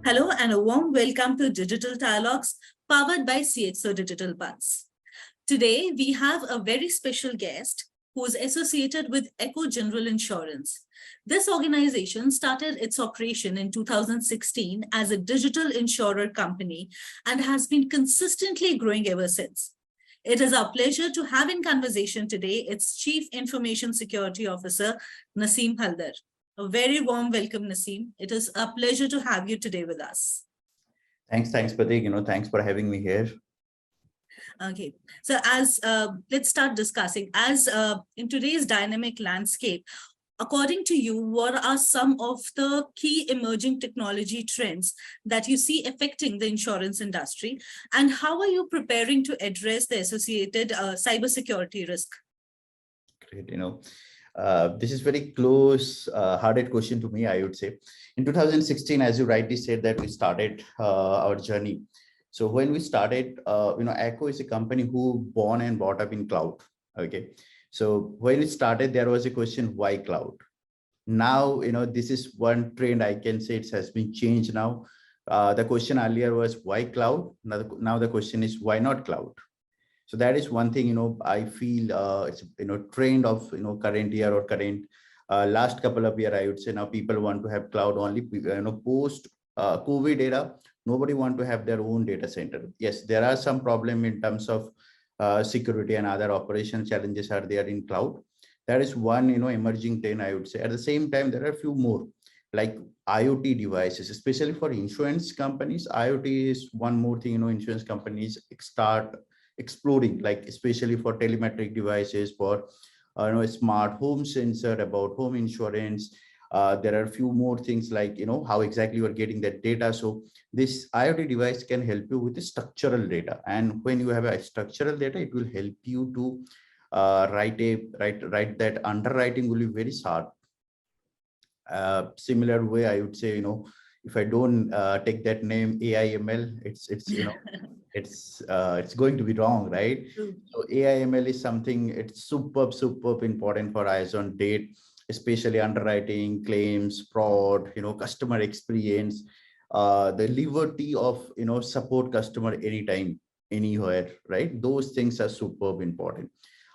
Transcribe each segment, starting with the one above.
Hello and a warm welcome to Digital Dialogues powered by CISO Digital Pulse. Today, we have a very special guest who is associated with ACKO General Insurance. This organization started its operation in 2016 as a digital insurer company and has been consistently growing ever since. It is our pleasure to have in conversation today its Chief Information Security Officer, Naseem Halder. A very warm welcome, Naseem. It is a pleasure to have you today with us. Thanks, Pratik. Thanks for having me here. Okay, so let's start discussing. In today's dynamic landscape, according to you, what are some of the key emerging technology trends that you see affecting the insurance industry, and how are you preparing to address the associated cybersecurity risk? Great. This is very close, hearted question to me, I would say. In 2016, as you rightly said, that we started our journey. So when we started, ACKO is a company who born and brought up in cloud. Okay. So when it started, there was a question, why cloud? Now, this is one trend I can say it has been changed now. The question earlier was why cloud? Now the question is why not cloud? So that is one thing, I feel it's, trend of, current year or current last couple of years, I would say now people want to have cloud only, post COVID era, nobody want to have their own data center. Yes, there are some problem in terms of security and other operational challenges are there in cloud. That is one, emerging trend, I would say. At the same time, there are a few more like IoT devices, especially for insurance companies. IoT is one more thing, insurance companies start exploring, like especially for telemetric devices, for smart home sensor about home insurance. There are a few more things like how exactly you are getting that data. So this IoT device can help you with the structural data, and when you have a structural data, it will help you to write that underwriting will be very sharp. Similar way, I would say, if I don't take that name AI/ML, it's it's going to be wrong, right? So AI/ML is something, it's superb important for eyes on date, especially underwriting, claims, fraud, customer experience, the liberty of support customer anytime, anywhere, right? Those things are superb important.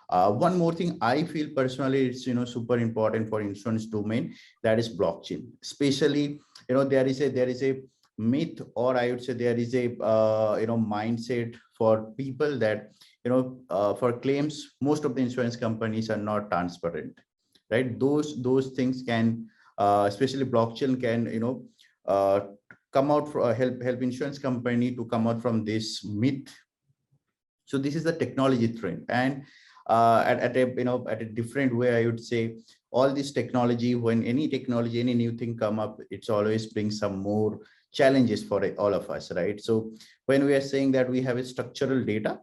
One more thing I feel personally, it's super important for insurance domain, that is blockchain. Especially, there is a myth, or I would say there is a mindset for people that for claims, most of the insurance companies are not transparent, right? Those things can, especially blockchain can come out for help insurance company to come out from this myth. So this is the technology trend, and at a different way, I would say all this technology, when any technology, any new thing come up, it's always brings some more challenges for all of us, right? So when we are saying that we have a structural data,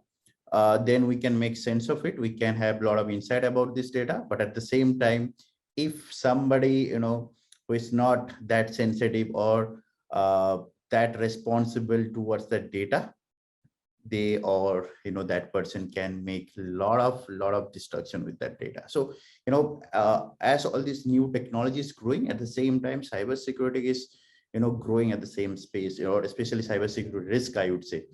then we can make sense of it. We can have a lot of insight about this data, but at the same time, if somebody who is not that sensitive or that responsible towards the data, they or that person can make a lot of destruction with that data. So as all this new technology is growing, at the same time cybersecurity is growing at the same space, or especially cybersecurity risk, I would say.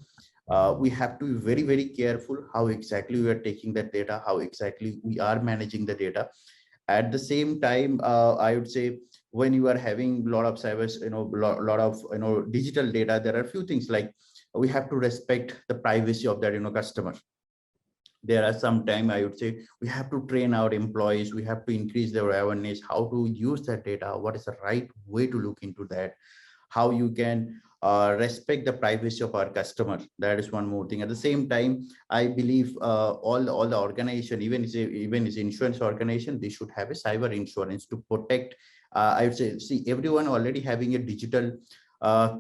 We have to be very, very careful how exactly we are taking that data, how exactly we are managing the data. At the same time, I would say when you are having a lot of cyber, lot of digital data, there are a few things like we have to respect the privacy of that customer. There are some time, I would say, we have to train our employees, we have to increase their awareness how to use that data, what is the right way to look into that, how you can respect the privacy of our customer. That is one more thing. At the same time, I believe all the organization, even is insurance organization, they should have a cyber insurance to protect. I would say, see, everyone already having a digital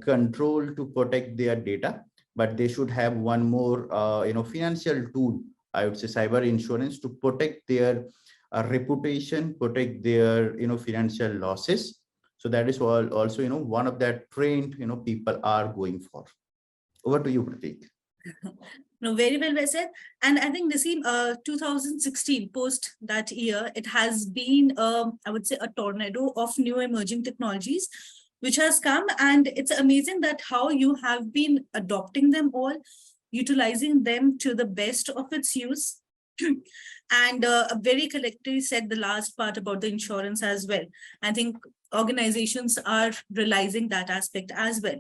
control to protect their data, but they should have one more financial tool, I would say cyber insurance, to protect their reputation, protect their financial losses. So that is also one of that trend people are going for. Over to you, Pratik. No, very well said. And I think Naseem, 2016, post that year, it has been, I would say, a tornado of new emerging technologies, which has come, and it's amazing that how you have been adopting them all, utilizing them to the best of its use. And very correctly said the last part about the insurance as well. I think organizations are realizing that aspect as well.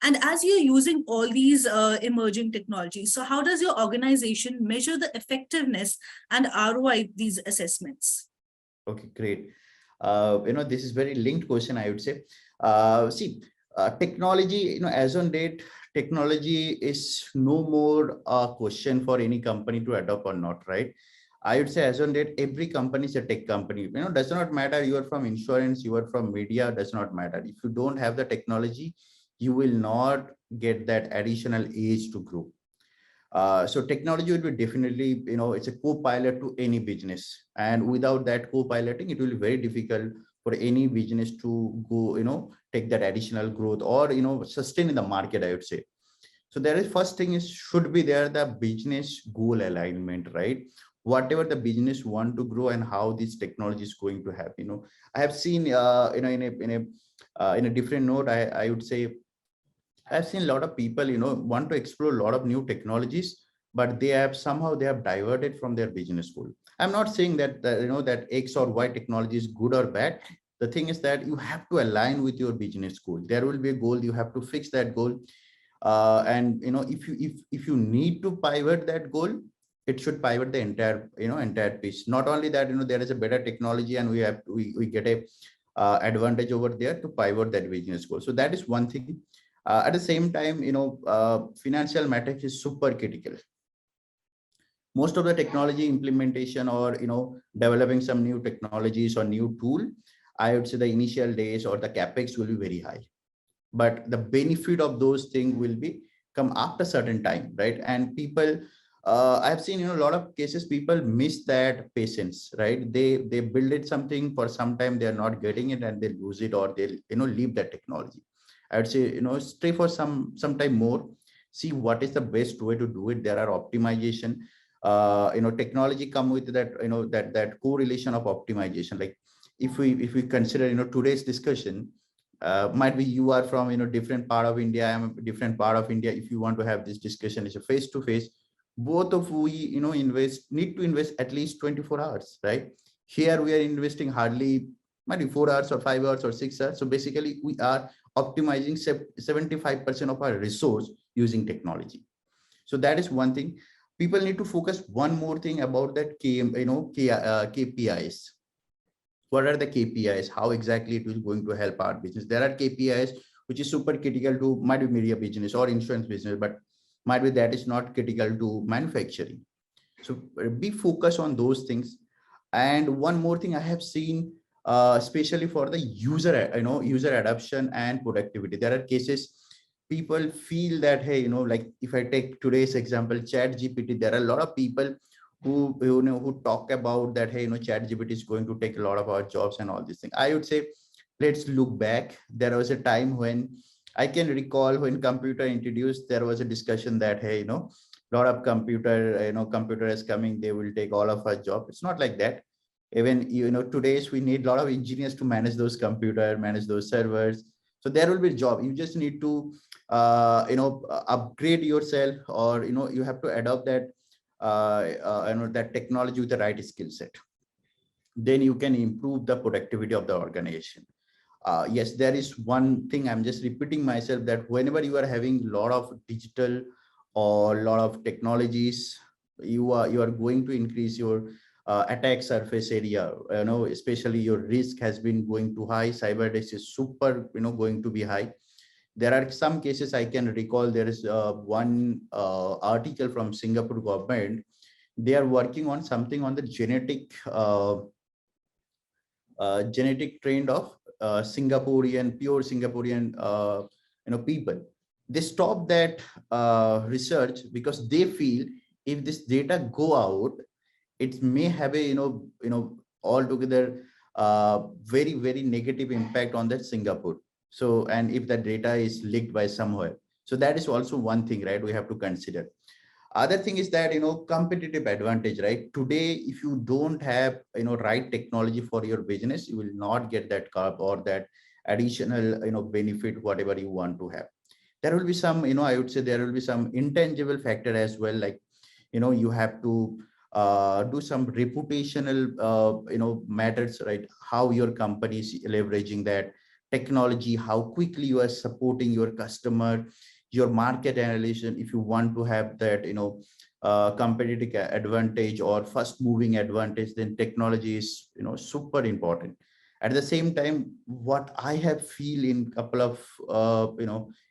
And as you're using all these emerging technologies, so how does your organization measure the effectiveness and ROI of these assessments? Okay, great. This is very linked question, I would say. See, technology, as on date, technology is no more a question for any company to adopt or not, right? I would say as on date, every company is a tech company. Does not matter you are from insurance, you are from media, does not matter. If you don't have the technology, you will not get that additional age to grow. So technology will be definitely, it's a co-pilot to any business. And without that co-piloting, it will be very difficult for any business to go, take that additional growth or, sustain in the market, I would say. So there is first thing is should be there the business goal alignment, right? Whatever the business want to grow and how this technology is going to happen. I have seen, in a different note, I would say I've seen a lot of people, want to explore a lot of new technologies, but they have somehow they have diverted from their business goal. I'm not saying that, that X or Y technology is good or bad. The thing is that you have to align with your business goal. There will be a goal. You have to fix that goal. And if you need to pivot that goal, it should pivot the entire piece. Not only that, there is a better technology and we get a advantage over there to pivot that business goal. So that is one thing. At the same time, financial metrics is super critical. Most of the technology implementation or, developing some new technologies or new tool, I would say the initial days or the capex will be very high, but the benefit of those things will be come after certain time, right? And people, I've seen, a lot of cases, people miss that patience, right? They build it something for some time, they're not getting it and they lose it, or they'll, leave that technology. I would say, stay for some time more, see what is the best way to do it. There are optimization, technology come with that, that correlation of optimization. Like if we consider, today's discussion, might be you are from, different part of India, I'm a different part of India. If you want to have this discussion, it's a face to face. Both of we, need to invest at least 24 hours, right? Here we are investing hardly maybe 4 hours or 5 hours or 6 hours. So basically we are optimizing 75% of our resource using technology. So that is one thing. People need to focus one more thing about that KPIs. What are the KPIs? How exactly it is going to help our business? There are KPIs which is super critical to might be media business or insurance business, but might be that is not critical to manufacturing. So be focused on those things. And one more thing I have seen, especially for the user adoption and productivity. There are cases people feel that, hey, like if I take today's example, Chat GPT, there are a lot of people who talk about that, hey, Chat GPT is going to take a lot of our jobs and all these things. I would say, let's look back. There was a time when I can recall when computer introduced, there was a discussion that, hey, a lot of computer is coming, they will take all of our job. It's not like that. Even, today's we need a lot of engineers to manage those computer, manage those servers. So there will be a job. You just need to, upgrade yourself, or, you have to adopt that, that technology with the right skill set. Then you can improve the productivity of the organization. Yes, there is one thing I'm just repeating myself, that whenever you are having a lot of digital or a lot of technologies, you are going to increase your attack surface area, especially your risk has been going too high. Cyber attacks is super, going to be high. There are some cases I can recall. There is one article from Singapore government. They are working on something on the genetic trend of pure Singaporean, people. They stop that research because they feel if this data go out, it may have a, altogether very, very negative impact on that Singapore. So, and if that data is leaked by somewhere, so that is also one thing, right? We have to consider. Other thing is that, competitive advantage, right? Today, if you don't have, right technology for your business, you will not get that curb or that additional, benefit, whatever you want to have. There will be some, I would say there will be some intangible factor as well, like, you have to do some reputational, matters, right? How your company is leveraging that technology, how quickly you are supporting your customer, your market analysis. If you want to have that, competitive advantage or fast moving advantage, then technology is, super important. At the same time, what I have feel in couple of,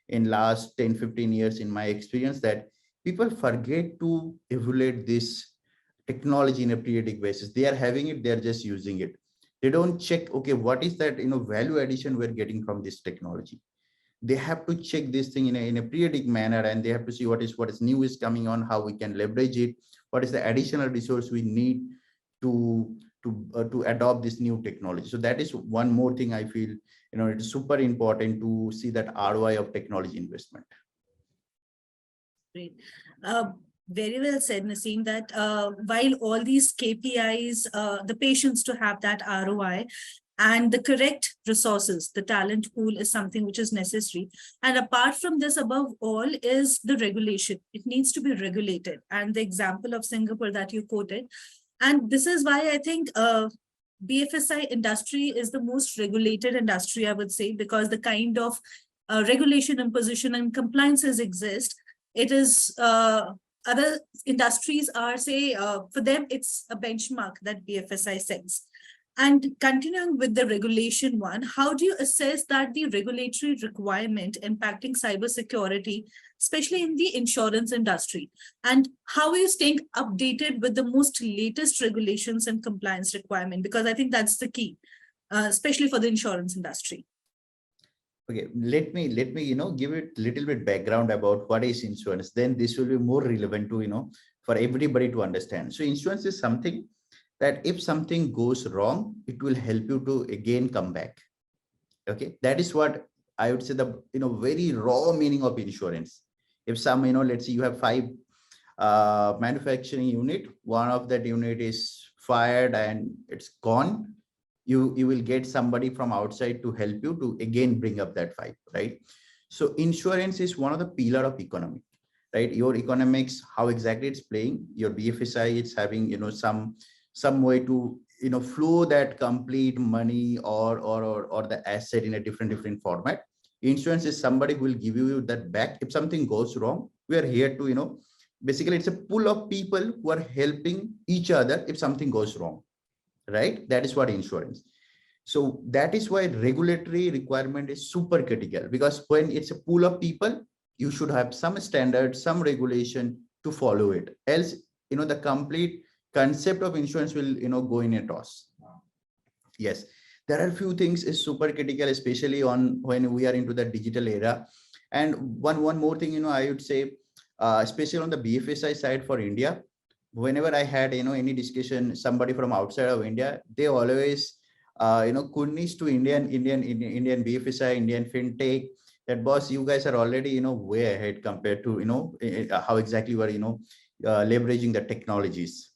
in last 10-15 years in my experience, that people forget to evaluate this technology in a periodic basis. They are having it, they are just using it. They don't check, okay, what is that, value addition we're getting from this technology. They have to check this thing in a periodic manner, and they have to see what is new is coming on, how we can leverage it, what is the additional resource we need to adopt this new technology. So that is one more thing I feel, it is super important to see that ROI of technology investment. Great. Very well said, Naseem, that while all these KPIs, the patience to have that ROI and the correct resources, the talent pool is something which is necessary. And apart from this, above all, is the regulation. It needs to be regulated. And the example of Singapore that you quoted. And this is why I think BFSI industry is the most regulated industry, I would say, because the kind of regulation, imposition, and compliances exist. It is other industries are, say, for them, it's a benchmark that BFSI sets. And continuing with the regulation one, how do you assess that the regulatory requirement impacting cybersecurity, especially in the insurance industry? And how are you staying updated with the most latest regulations and compliance requirement? Because I think that's the key, especially for the insurance industry. Okay, let me give it a little bit background about what is insurance. Then this will be more relevant to for everybody to understand. So insurance is something that if something goes wrong, it will help you to again come back. Okay, that is what I would say the very raw meaning of insurance. If some let's say you have 5 manufacturing unit, one of that unit is fired and it's gone, you will get somebody from outside to help you to again bring up that 5, right? So insurance is one of the pillar of economy, right? Your economics, how exactly it's playing, your BFSI, it's having some way to flow that complete money or the asset in a different format. Insurance is somebody who will give you that back if something goes wrong. We are here to basically it's a pool of people who are helping each other if something goes wrong, right? That is what insurance. So that is why regulatory requirement is super critical, because when it's a pool of people, you should have some standard, some regulation to follow it. Else, the complete concept of insurance will go in a toss. Yes, there are a few things is super critical, especially on when we are into the digital era. And one more thing, I would say, especially on the BFSI side for India, whenever I had any discussion, somebody from outside of India, they always kunnis to Indian BFSI, Indian fintech, that boss, you guys are already way ahead compared to how exactly you are leveraging the technologies.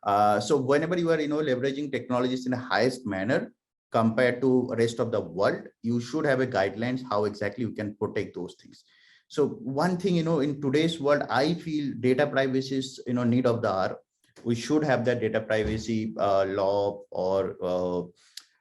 So whenever you are leveraging technologies in the highest manner compared to rest of the world, you should have a guidelines how exactly you can protect those things. So one thing in today's world, I feel data privacy is need of the hour. We should have that data privacy law or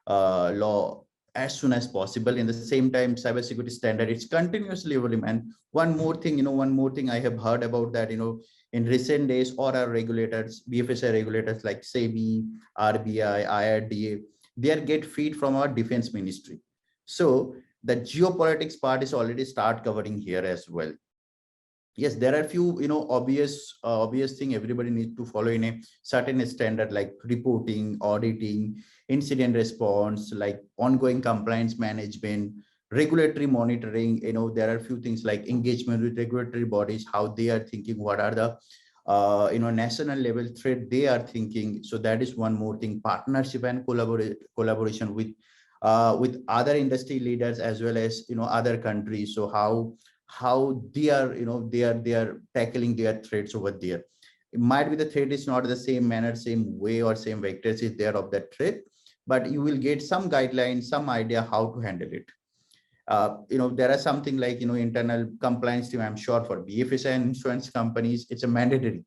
law as soon as possible. In the same time, cybersecurity standard, it's continuously evolving. And one more thing I have heard about that in recent days, or our regulators, BFSI regulators like SEBI, RBI, IRDA, they get feed from our defense ministry. So the geopolitics part is already start covering here as well. Yes, there are few obvious thing everybody needs to follow in a certain standard, like reporting, auditing, incident response, like ongoing compliance management, regulatory monitoring. There are a few things like engagement with regulatory bodies, how they are thinking, what are the national level threat they are thinking. So that is one more thing. Partnership and collaboration with other industry leaders as well as other countries. So how they are they are tackling their threats over there. It might be the threat is not the same manner, same way, or same vectors is there of that threat, but you will get some guidelines, some idea how to handle it. There are something like, internal compliance team, I'm sure for BFSI and insurance companies, it's a mandatory,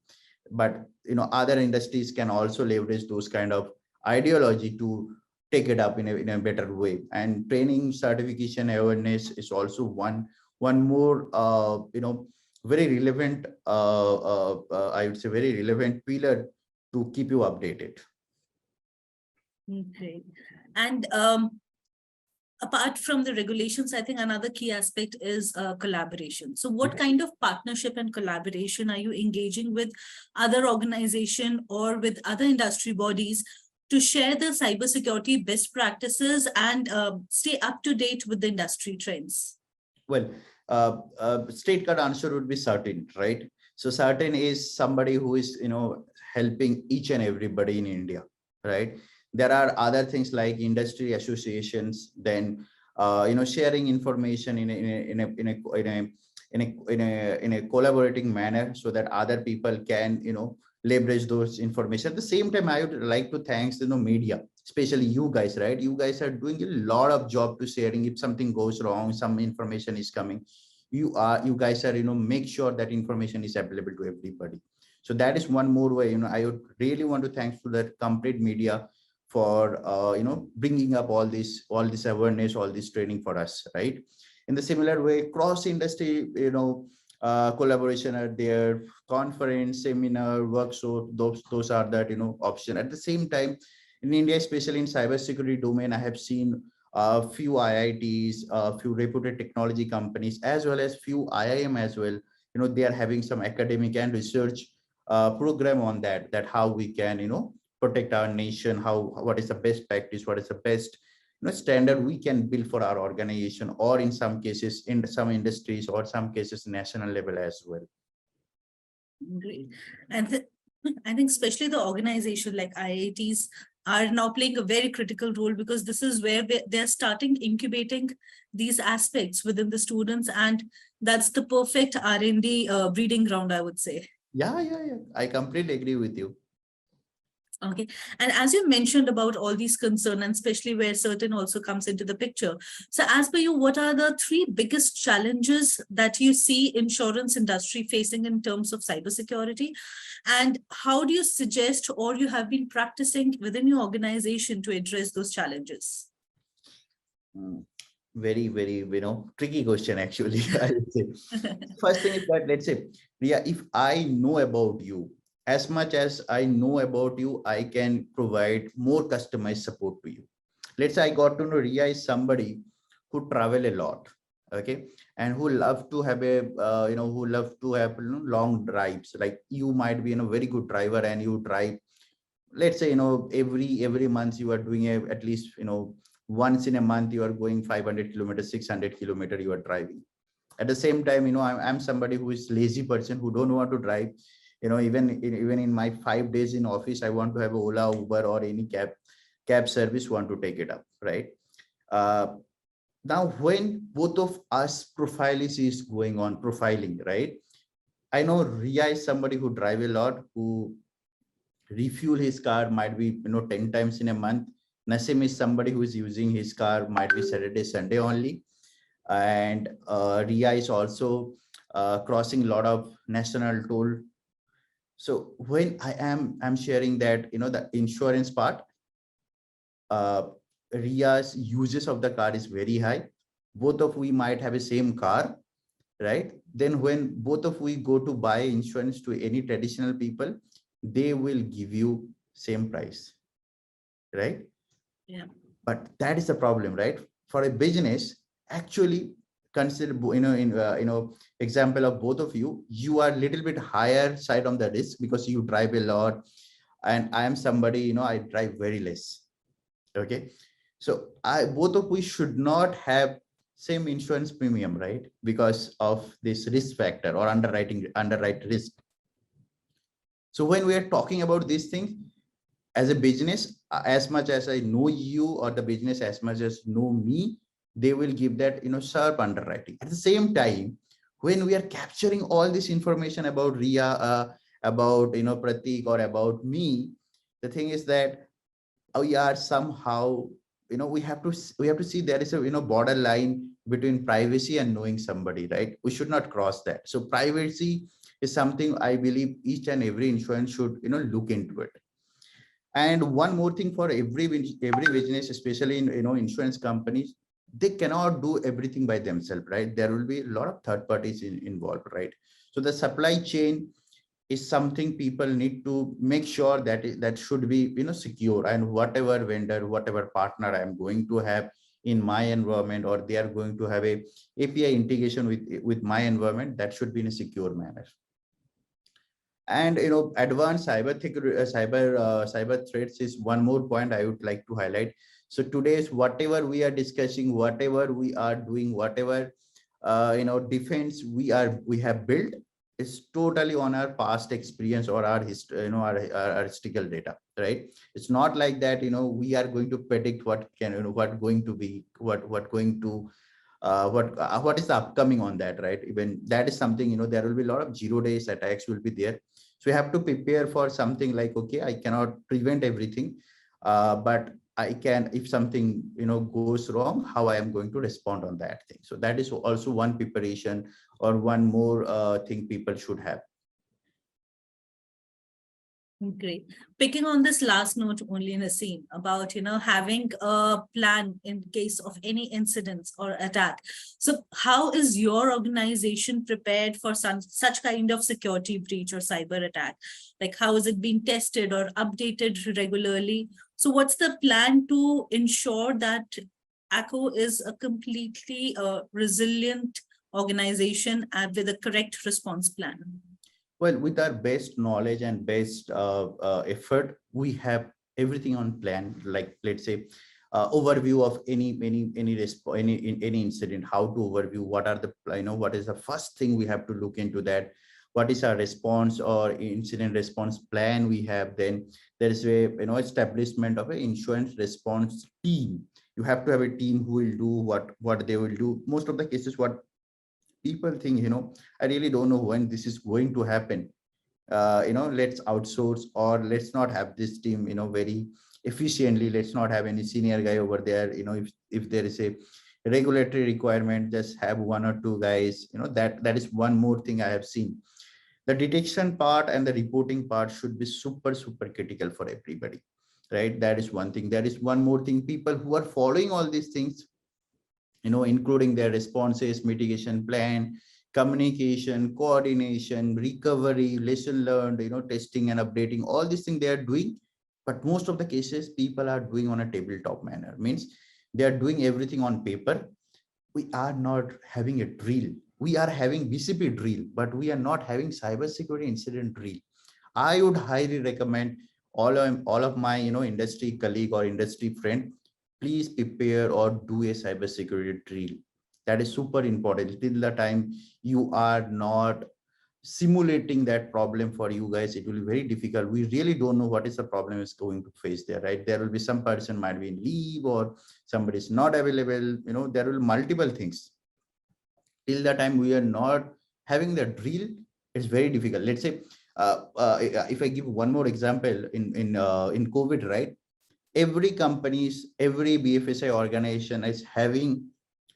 but, other industries can also leverage those kind of ideology to take it up in a better way. And training, certification, awareness is also one more, very relevant, I would say very relevant pillar to keep you updated. Great. And apart from the regulations, I think another key aspect is collaboration. So what kind of partnership and collaboration are you engaging with other organization or with other industry bodies to share the cybersecurity best practices and stay up to date with the industry trends? Well, straight cut answer would be certain, right? So certain is somebody who is, helping each and everybody in India, right? There are other things like industry associations, then, sharing information in a collaborating manner so that other people can, leverage those information. At the same time, I would like to thanks, media, especially you guys, right? You guys are doing a lot of job to sharing. If something goes wrong, some information is coming, you guys are, make sure that information is available to everybody. So that is one more way, I would really want to thanks to the complete media for, bringing up all this awareness, all this training for us, right? In the similar way, cross industry, collaboration are there, conference, seminar, workshop, those are that, option. At the same time, in India, especially in cybersecurity domain, I have seen a few IITs, a few reputed technology companies, as well as few IIM as well. They are having some academic and research program on that how we can, protect our nation, what is the best practice, what is the best, standard we can build for our organization, or in some cases, in some industries, or some cases, national level as well. Great. And I think especially the organization like IITs are now playing a very critical role, because this is where they're starting incubating these aspects within the students, and that's the perfect R&D breeding ground, I would say. Yeah. I completely agree with you. Okay. And as you mentioned about all these concerns, and especially where certain also comes into the picture. So as per you, what are the three biggest challenges that you see insurance industry facing in terms of cybersecurity? And how do you suggest, or you have been practicing within your organization to address those challenges? Very, very, tricky question, actually. I would say. First thing is that, let's say, Ria, if I know about you, as much as I know about you, I can provide more customized support to you. Let's say I got to know Ria is somebody who travel a lot, okay, and who love to have long drives. Like you might be, very good driver, and you drive, let's say, every month you are doing at least, once in a month you are going 500 kilometers, 600 kilometers you are driving. At the same time, I'm somebody who is lazy person, who don't want to drive. Even in my 5 days in office, I want to have Ola, Uber, or any cab service, want to take it up, right? Now, when both of us is going on profiling, right? I know Ria is somebody who drive a lot, who refuel his car might be 10 times in a month. Naseem is somebody who is using his car might be Saturday, Sunday only. And Ria is also crossing a lot of national toll. So when I'm sharing that, the insurance part, Ria's uses of the car is very high. Both of we might have a same car, right? Then when both of we go to buy insurance to any traditional people, they will give you same price, right? Yeah. But that is the problem, right? For a business, actually, consider, example of both of you, you are a little bit higher side on the risk because you drive a lot, and I am somebody, I drive very less. Okay, so both of we should not have same insurance premium, right? Because of this risk factor or underwrite risk. So when we are talking about these things, as a business, as much as I know you, or the business as much as know me, they will give that, sharp underwriting. At the same time, when we are capturing all this information about Ria, about, Pratik, or about me, the thing is that we are somehow, we have to see there is a, border line between privacy and knowing somebody, right? We should not cross that. So privacy is something I believe each and every insurance should, look into it. And one more thing, for every business, especially in, insurance companies, they cannot do everything by themselves, right? There will be a lot of third parties involved, right? So the supply chain is something people need to make sure that that should be, secure. And whatever vendor, whatever partner I am going to have in my environment, or they are going to have a API integration with my environment, that should be in a secure manner. And advanced cyber threats is one more point I would like to highlight. So today's whatever we are discussing, whatever we are doing, whatever defense we have built is totally on our past experience or our history, our historical data, right? It's not like that, we are going to predict what can, what going to be, what going to what is the upcoming on that, right? Even that is something, there will be a lot of 0 days attacks will be there. So you have to prepare for something like, okay, I cannot prevent everything, but I can, if something, goes wrong, how I am going to respond on that thing. So that is also one preparation or one more thing people should have. Great. Picking on this last note only, Naseem, about, having a plan in case of any incidents or attack. So how is your organization prepared for such kind of security breach or cyber attack? Like, how is it being tested or updated regularly? So what's the plan to ensure that ACKO is a completely resilient organization with a correct response plan? Well, with our best knowledge and best effort, we have everything on plan. Like, let's say, overview of any incident, how to overview, what are the, what is the first thing we have to look into that, what is our response or incident response plan we have. Then there is a, establishment of an insurance response team. You have to have a team who will do what they will do. Most of the cases, what people think, I really don't know when this is going to happen. Let's outsource, or let's not have this team, very efficiently. Let's not have any senior guy over there. If there is a regulatory requirement, just have one or two guys. That is one more thing I have seen. The detection part and the reporting part should be super critical for everybody, right? That is one thing. There is one more thing. People who are following all these things, including their responses, mitigation plan, communication, coordination, recovery, lesson learned, testing and updating, all these things they are doing. But most of the cases, people are doing on a tabletop manner. Means they are doing everything on paper. We are not having a drill. We are having BCP drill, but we are not having cybersecurity incident drill. I would highly recommend all of my, industry colleague or industry friend, please prepare or do a cybersecurity drill. That is super important. Till the time you are not simulating that problem for you guys, it will be very difficult. We really don't know what is the problem is going to face there, right? There will be some person might be in leave, or somebody is not available. There will be multiple things. Till the time we are not having the drill, it's very difficult. Let's say, if I give one more example, in COVID, right? Every BFSI organization is having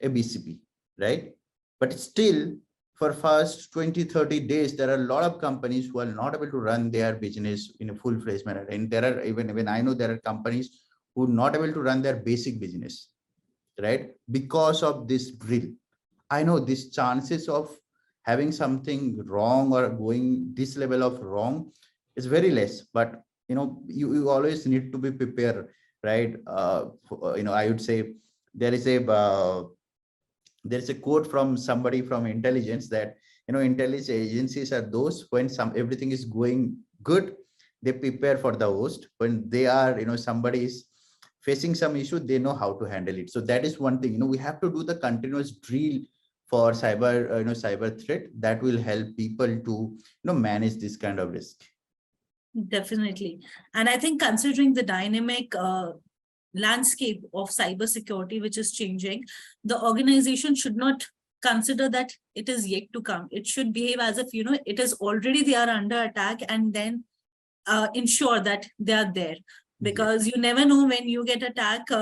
a BCP, right? But still, for first 20-30 days, there are a lot of companies who are not able to run their business in a full-fledged manner. And there are even I know there are companies who are not able to run their basic business, right? Because of this drill. I know these chances of having something wrong or going this level of wrong is very less, but you always need to be prepared, right? I would say there is a quote from somebody from intelligence that, intelligence agencies are those when everything is going good, they prepare for the worst. When they are, somebody is facing some issue, they know how to handle it. So that is one thing, we have to do the continuous drill for cyber threat. That will help people to, manage this kind of risk. Definitely. And I think considering the dynamic landscape of cybersecurity, which is changing, the organization should not consider that it is yet to come. It should behave as if, it is already they are under attack, and then ensure that they are there. because you never know when you get attacked,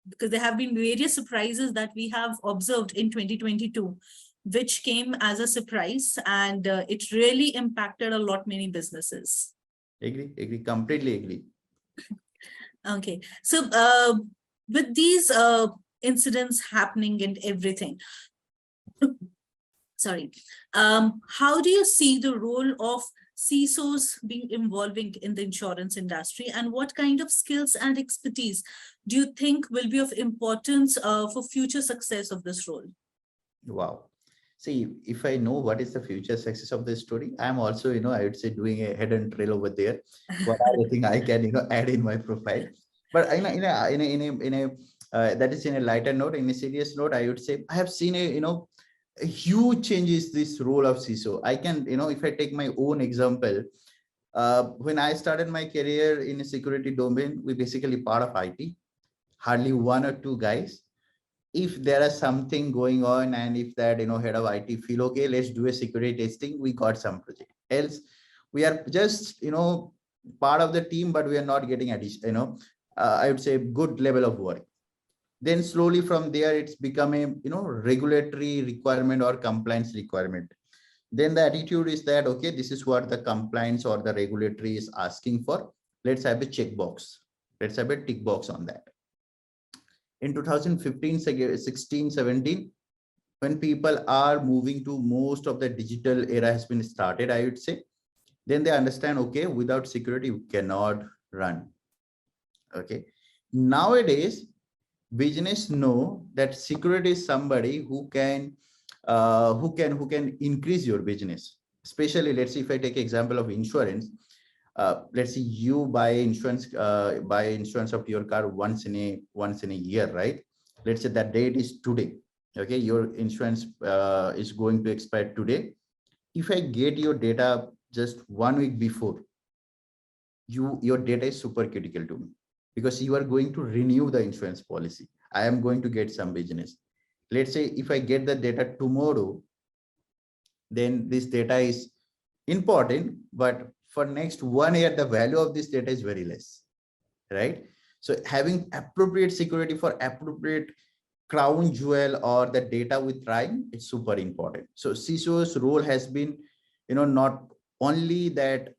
because there have been various surprises that we have observed in 2022, which came as a surprise, and it really impacted a lot many businesses. Agree, completely agree. Okay, so with these incidents happening and everything, sorry, how do you see the role of CISOs being evolving in the insurance industry, and what kind of skills and expertise do you think will be of importance for future success of this role? Wow. See, if I know what is the future success of this story, I'm also, I would say, doing a head and trail over there. What are the things I can, add in my profile? But that is in a lighter note. In a serious note, I would say I have seen a huge changes this role of CISO. I can, if I take my own example, when I started my career in a security domain, we basically part of IT, hardly one or two guys. If there is something going on, and if that head of IT feel okay, let's do a security testing, we got some project. Else we are just part of the team, but we are not getting addition, I would say good level of work. Then slowly from there it's become a regulatory requirement or compliance requirement. Then the attitude is that, okay, this is what the compliance or the regulatory is asking for, let's have a checkbox, let's have a tick box on that. In 2015, 16, 17, when people are moving to most of the digital era has been started, I would say, then they understand, okay, without security, you cannot run. Okay. Nowadays, business know that security is somebody who can increase your business. Especially, let's see, if I take example of insurance, let's say you buy insurance of your car once in a year, right? Let's say that date is today. Okay, your insurance is going to expire today. If I get your data just 1 week before, your data is super critical to me, because you are going to renew the insurance policy. I am going to get some business. Let's say if I get the data tomorrow, then this data is important, but for next 1 year, the value of this data is very less, right? So having appropriate security for appropriate crown jewel or the data with trying, it's super important. So CISO's role has been, not only that,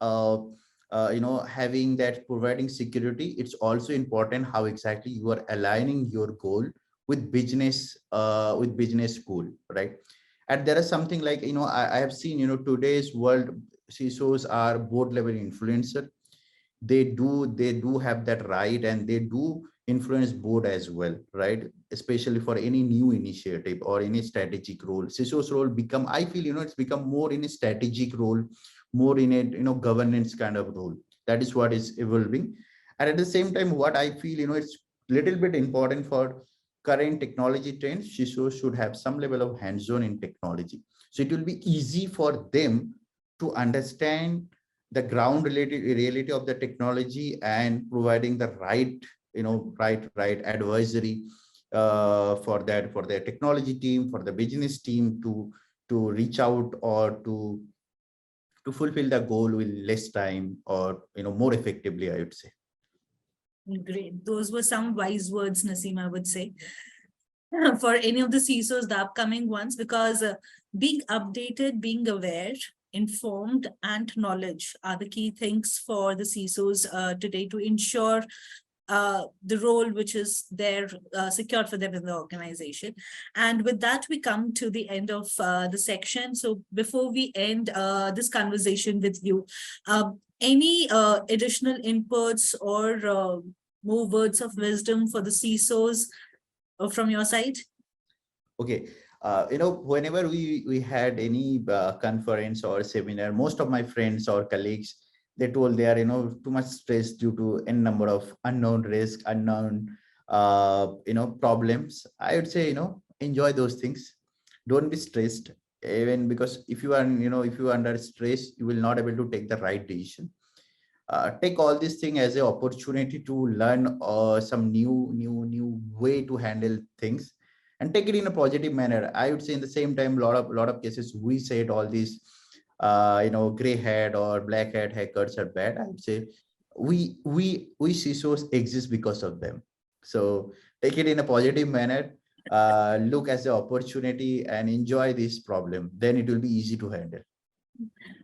having that providing security, it's also important how exactly you are aligning your goal with business goal, right? And there is something like, I have seen, today's world, CISOs are board level influencer. They do have that right, and they do influence board as well, right? Especially for any new initiative or any strategic role. CISO's role become, I feel, it's become more in a strategic role, more in a, governance kind of role. That is what is evolving. And at the same time, what I feel, it's little bit important for current technology trends. CISOs should have some level of hands-on in technology. So it will be easy for them to understand the ground reality of the technology, and providing the right advisory for their technology team, for the business team to reach out or to fulfill the goal with less time, or more effectively, I would say. Great. Those were some wise words, Naseem, I would say, for any of the CISOs, the upcoming ones, because being updated, being aware, informed, and knowledge are the key things for the CISOs today to ensure the role which is there secured for them in the organization. And with that, we come to the end of the section. So before we end this conversation with you, any additional inputs or more words of wisdom for the CISOs from your side? Okay. Whenever we had any conference or seminar, most of my friends or colleagues, they told they are, too much stress due to n number of unknown risk, unknown, problems. I would say, enjoy those things. Don't be stressed, even because if you are, if you are under stress, you will not able to take the right decision. Take all this thing as an opportunity to learn some new way to handle things, and take it in a positive manner. I would say in the same time, lot of cases we said all these, gray hat or black hat hackers are bad. I would say we CISOs exist because of them. So take it in a positive manner, look as the opportunity and enjoy this problem. Then it will be easy to handle.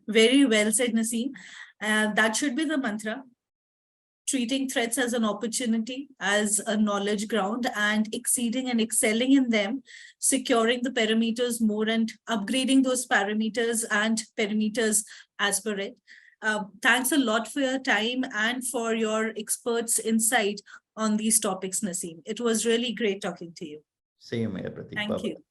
Very well said, Naseem. That should be the mantra. Treating threats as an opportunity, as a knowledge ground, and exceeding and excelling in them, securing the parameters more and upgrading those parameters and perimeters as per it. Thanks a lot for your time and for your experts' insight on these topics, Naseem. It was really great talking to you. Same here, Pratik. Thank Bye-bye. you.